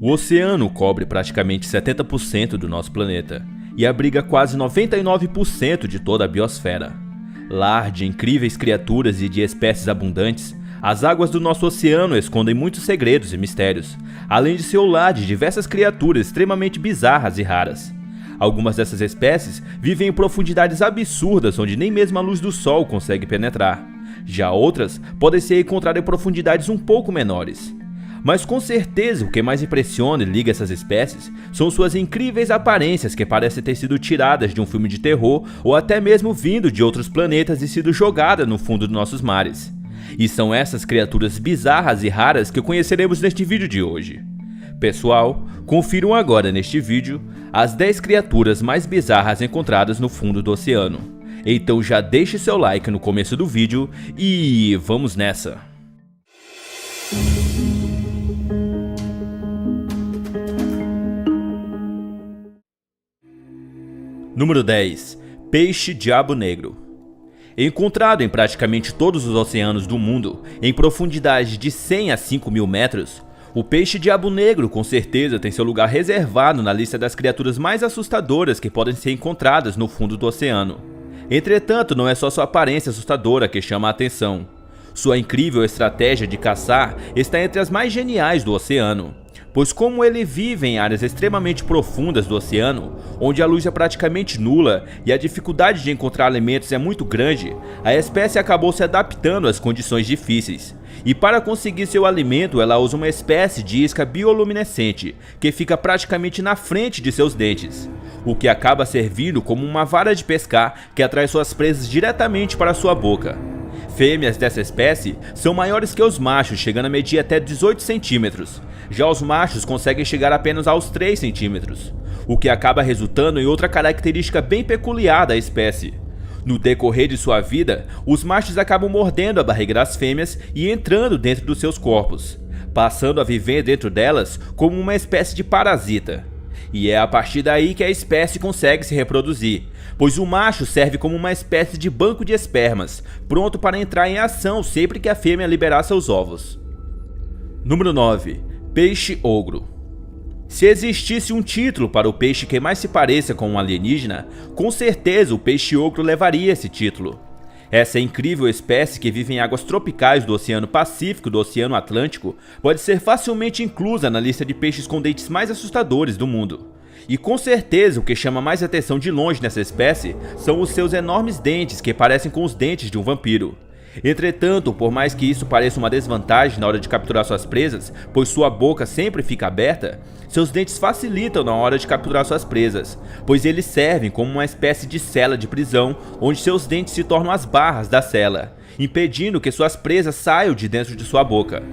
O oceano cobre praticamente 70% do nosso planeta e abriga quase 99% de toda a biosfera. Lar de incríveis criaturas e de espécies abundantes, as águas do nosso oceano escondem muitos segredos e mistérios, além de ser o lar de diversas criaturas extremamente bizarras e raras. Algumas dessas espécies vivem em profundidades absurdas onde nem mesmo a luz do sol consegue penetrar. Já outras podem ser encontradas em profundidades um pouco menores. Mas com certeza o que mais impressiona e liga essas espécies são suas incríveis aparências que parecem ter sido tiradas de um filme de terror ou até mesmo vindo de outros planetas e sido jogadas no fundo dos nossos mares. E são essas criaturas bizarras e raras que conheceremos neste vídeo de hoje. Pessoal, confiram agora neste vídeo as 10 criaturas mais bizarras encontradas no fundo do oceano. Então já deixe seu like no começo do vídeo e vamos nessa! Número 10. Peixe-diabo negro. Encontrado em praticamente todos os oceanos do mundo, em profundidade de 100 a 5 mil metros, o peixe-diabo negro com certeza tem seu lugar reservado na lista das criaturas mais assustadoras que podem ser encontradas no fundo do oceano. Entretanto, não é só sua aparência assustadora que chama a atenção. Sua incrível estratégia de caçar está entre as mais geniais do oceano. Pois como ele vive em áreas extremamente profundas do oceano, onde a luz é praticamente nula e a dificuldade de encontrar alimentos é muito grande, a espécie acabou se adaptando às condições difíceis. E para conseguir seu alimento, ela usa uma espécie de isca bioluminescente, que fica praticamente na frente de seus dentes, o que acaba servindo como uma vara de pescar que atrai suas presas diretamente para sua boca. Fêmeas dessa espécie são maiores que os machos, chegando a medir até 18 centímetros. Já os machos conseguem chegar apenas aos 3 centímetros, o que acaba resultando em outra característica bem peculiar da espécie. No decorrer de sua vida, os machos acabam mordendo a barriga das fêmeas e entrando dentro dos seus corpos, passando a viver dentro delas como uma espécie de parasita. E é a partir daí que a espécie consegue se reproduzir, pois o macho serve como uma espécie de banco de espermas, pronto para entrar em ação sempre que a fêmea liberar seus ovos. Número 9. Peixe-ogro. Se existisse um título para o peixe que mais se pareça com um alienígena, com certeza o peixe-ogro levaria esse título. Essa incrível espécie que vive em águas tropicais do Oceano Pacífico e do Oceano Atlântico pode ser facilmente inclusa na lista de peixes com dentes mais assustadores do mundo. E com certeza o que chama mais atenção de longe nessa espécie são os seus enormes dentes que parecem com os dentes de um vampiro. Entretanto, por mais que isso pareça uma desvantagem na hora de capturar suas presas, pois sua boca sempre fica aberta, seus dentes facilitam na hora de capturar suas presas, pois eles servem como uma espécie de cela de prisão, onde seus dentes se tornam as barras da cela, impedindo que suas presas saiam de dentro de sua boca.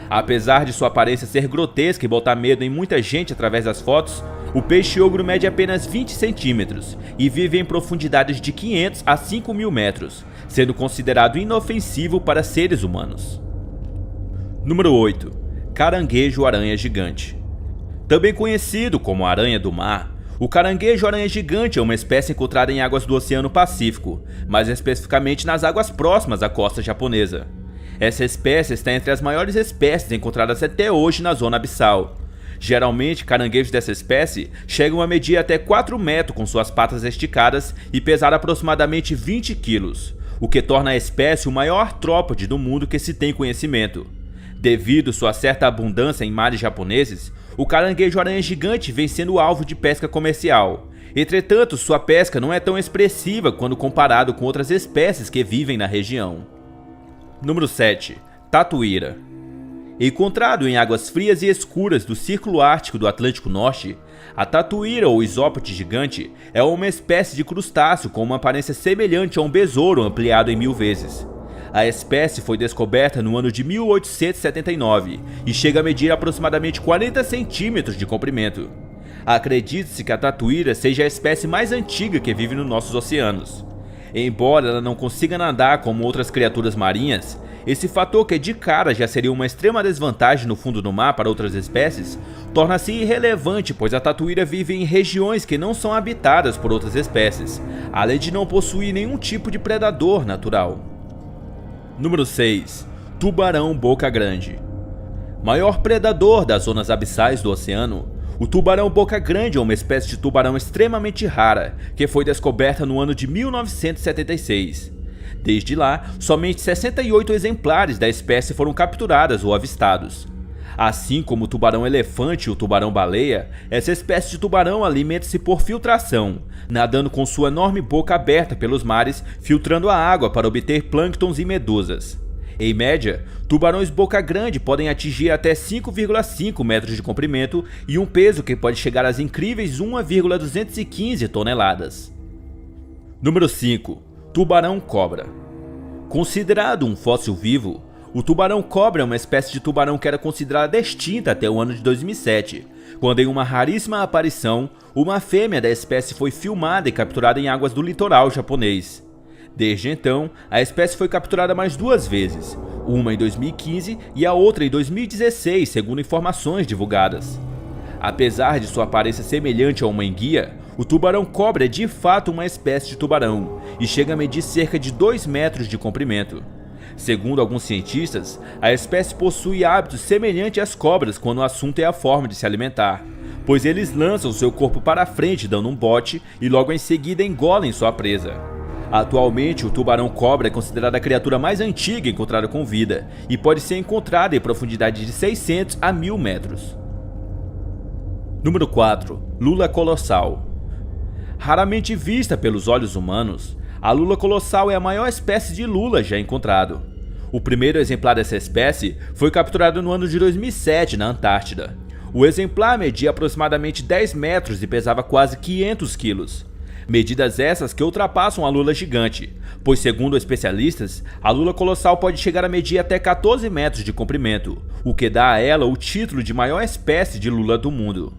Apesar de sua aparência ser grotesca e botar medo em muita gente através das fotos, o peixe-ogro mede apenas 20 centímetros e vive em profundidades de 500 a 5 mil metros, sendo considerado inofensivo para seres humanos. Número 8. Caranguejo-aranha gigante. Também conhecido como aranha do mar, o caranguejo-aranha gigante é uma espécie encontrada em águas do Oceano Pacífico, mais especificamente nas águas próximas à costa japonesa. Essa espécie está entre as maiores espécies encontradas até hoje na zona abissal. Geralmente, caranguejos dessa espécie chegam a medir até 4 metros com suas patas esticadas e pesar aproximadamente 20 quilos, o que torna a espécie o maior artrópode do mundo que se tem conhecimento. Devido sua certa abundância em mares japoneses, o caranguejo-aranha gigante vem sendo alvo de pesca comercial. Entretanto, sua pesca não é tão expressiva quando comparado com outras espécies que vivem na região. Número 7. Tatuíra. Encontrado em águas frias e escuras do Círculo Ártico do Atlântico Norte, a tatuíra ou isópote gigante é uma espécie de crustáceo com uma aparência semelhante a um besouro ampliado em 1000 vezes. A espécie foi descoberta no ano de 1879 e chega a medir aproximadamente 40 centímetros de comprimento. Acredita-se que a tatuíra seja a espécie mais antiga que vive nos nossos oceanos. Embora ela não consiga nadar como outras criaturas marinhas, esse fator que de cara já seria uma extrema desvantagem no fundo do mar para outras espécies, torna-se irrelevante, pois a tatuíra vive em regiões que não são habitadas por outras espécies, além de não possuir nenhum tipo de predador natural. Número 6. Tubarão boca grande. Maior predador das zonas abissais do oceano, o tubarão boca grande é uma espécie de tubarão extremamente rara, que foi descoberta no ano de 1976. Desde lá, somente 68 exemplares da espécie foram capturados ou avistados. Assim como o tubarão-elefante e o tubarão-baleia, essa espécie de tubarão alimenta-se por filtração, nadando com sua enorme boca aberta pelos mares, filtrando a água para obter plânctons e medusas. Em média, tubarões boca grande podem atingir até 5,5 metros de comprimento e um peso que pode chegar às incríveis 1,215 toneladas. Número 5. Tubarão-cobra. Considerado um fóssil vivo, o tubarão-cobra é uma espécie de tubarão que era considerada extinta até o ano de 2007, quando em uma raríssima aparição, uma fêmea da espécie foi filmada e capturada em águas do litoral japonês. Desde então, a espécie foi capturada mais 2 vezes, uma em 2015 e a outra em 2016, segundo informações divulgadas. Apesar de sua aparência semelhante a uma enguia, o tubarão-cobra é de fato uma espécie de tubarão e chega a medir cerca de 2 metros de comprimento. Segundo alguns cientistas, a espécie possui hábitos semelhantes às cobras quando o assunto é a forma de se alimentar, pois eles lançam seu corpo para frente dando um bote e logo em seguida engolem sua presa. Atualmente, o tubarão-cobra é considerada a criatura mais antiga encontrada com vida e pode ser encontrada em profundidade de 600 a 1000 metros. Número 4. Lula colossal. Raramente vista pelos olhos humanos, a lula colossal é a maior espécie de lula já encontrado. O primeiro exemplar dessa espécie foi capturado no ano de 2007 na Antártida. O exemplar media aproximadamente 10 metros e pesava quase 500 quilos. Medidas essas que ultrapassam a lula gigante, pois segundo especialistas, a lula colossal pode chegar a medir até 14 metros de comprimento, o que dá a ela o título de maior espécie de lula do mundo.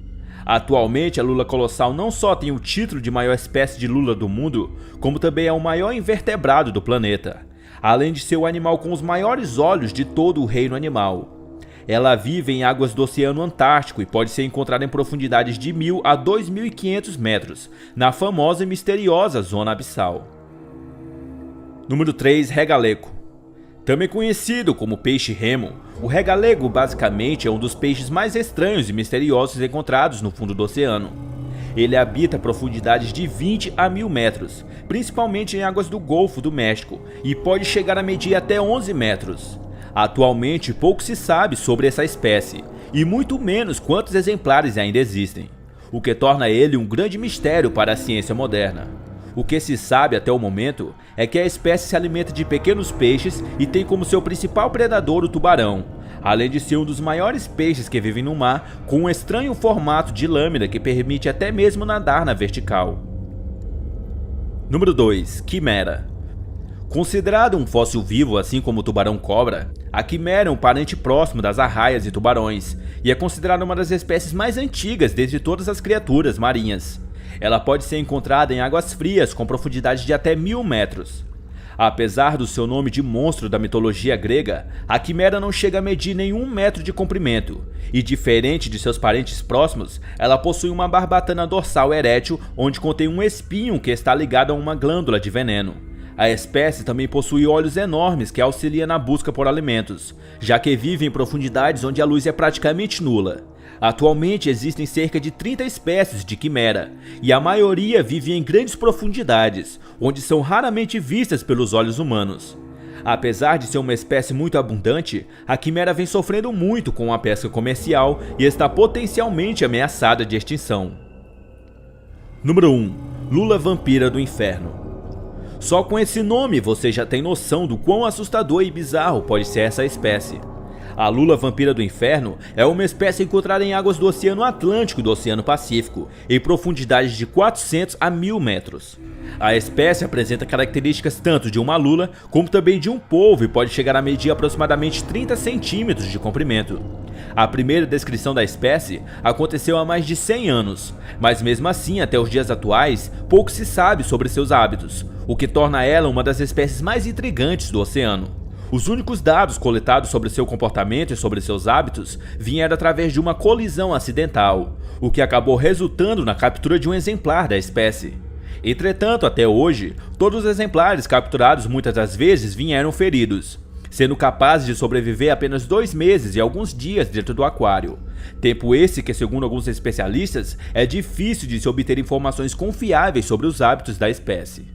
Atualmente, a lula colossal não só tem o título de maior espécie de lula do mundo, como também é o maior invertebrado do planeta, além de ser o animal com os maiores olhos de todo o reino animal. Ela vive em águas do Oceano Antártico e pode ser encontrada em profundidades de 1.000 a 2.500 metros, na famosa e misteriosa zona abissal. Número 3. Regaleco. Também conhecido como peixe-remo, o regalego basicamente é um dos peixes mais estranhos e misteriosos encontrados no fundo do oceano. Ele habita profundidades de 20 a 1.000 metros, principalmente em águas do Golfo do México, e pode chegar a medir até 11 metros. Atualmente, pouco se sabe sobre essa espécie, e muito menos quantos exemplares ainda existem, o que torna ele um grande mistério para a ciência moderna. O que se sabe até o momento é que a espécie se alimenta de pequenos peixes e tem como seu principal predador o tubarão, além de ser um dos maiores peixes que vivem no mar, com um estranho formato de lâmina que permite até mesmo nadar na vertical. Número 2. Quimera. Considerado um fóssil vivo assim como o tubarão-cobra, a quimera é um parente próximo das arraias e tubarões e é considerada uma das espécies mais antigas dentre todas as criaturas marinhas. Ela pode ser encontrada em águas frias com profundidade de até 1.000 metros. Apesar do seu nome de monstro da mitologia grega, a quimera não chega a medir nenhum metro de comprimento, e diferente de seus parentes próximos, ela possui uma barbatana dorsal erétil onde contém um espinho que está ligado a uma glândula de veneno. A espécie também possui olhos enormes que auxiliam na busca por alimentos, já que vive em profundidades onde a luz é praticamente nula. Atualmente existem cerca de 30 espécies de quimera, e a maioria vive em grandes profundidades, onde são raramente vistas pelos olhos humanos. Apesar de ser uma espécie muito abundante, a quimera vem sofrendo muito com a pesca comercial e está potencialmente ameaçada de extinção. Número 1. Lula vampira do inferno. Só com esse nome você já tem noção do quão assustador e bizarro pode ser essa espécie. A lula vampira do inferno é uma espécie encontrada em águas do Oceano Atlântico e do Oceano Pacífico, em profundidades de 400 a 1.000 metros. A espécie apresenta características tanto de uma lula como também de um polvo e pode chegar a medir aproximadamente 30 centímetros de comprimento. A primeira descrição da espécie aconteceu há mais de 100 anos, mas mesmo assim, até os dias atuais, pouco se sabe sobre seus hábitos, o que torna ela uma das espécies mais intrigantes do oceano. Os únicos dados coletados sobre seu comportamento e sobre seus hábitos vieram através de uma colisão acidental, o que acabou resultando na captura de um exemplar da espécie. Entretanto, até hoje, todos os exemplares capturados muitas das vezes vieram feridos. sendo capazes de sobreviver apenas 2 meses e alguns dias dentro do aquário. Tempo esse que, segundo alguns especialistas, é difícil de se obter informações confiáveis sobre os hábitos da espécie.